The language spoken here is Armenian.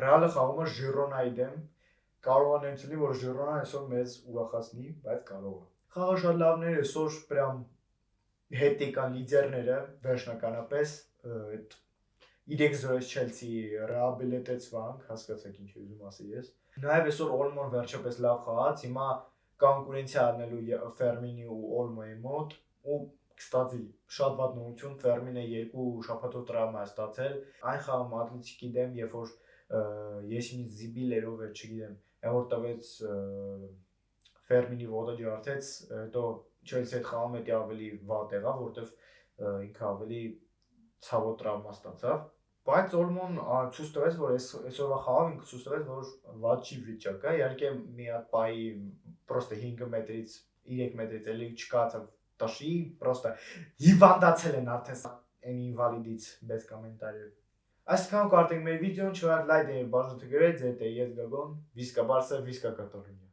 Ռեալը խաղում է Ժիրոնայի դեմ, կարող է նույնիսկ որ Ժիրոնան այսօր մեզ ուրախացնի, բայց կարող է։ Խաղը շատ լավն էր, այսօր պրям հետի կան լիդերները վերջնականապես այդ 3-0 Չելսի ռեաբիլիտացվանք, հասկացաք ինչ ուզում ասի ես։ Նաև այսօր Օլմոն վերջապես լավ խաղաց, հիմա կոնկուրենցիա անելու Ֆերմինի ու Օլմոյի մոտ ու կստացի շատ վատ նորություն Ֆերմինը 2 շաբաթով տրավմա է ստացել, այն խաղում Ատլետիկի դեմ, երբ որ ես ինձ զիբիլերով է, չգիտեմ, որ տվեց Ֆերմինի ոտը ջարդեց, հետո Չելսի հետ խաղում էտի ավելի վատ եղավ, որտեվ ինքը ավելի ցավոտ տրավմա ստացավ, բայց Օլմոն ցույց տվեց, որ այսօրվա խաղով ինքը ցույց տվեց, որ վատ չի վիճակը, իհարկե մի հատ պայի պրոստը 5 մետրից 3 մետրից էլի չկացավ տաշի, պրոստը հիվանդացել են արդեն այն ինվալիդից без կոմենտարիև։ Այսքան կարտենք մեր վիդեոն, չհարդ լայք դե բաժանեք գրեթե, ես Գագոն, Վիսկա Բարսա, Վիսկա Կատալոնիա։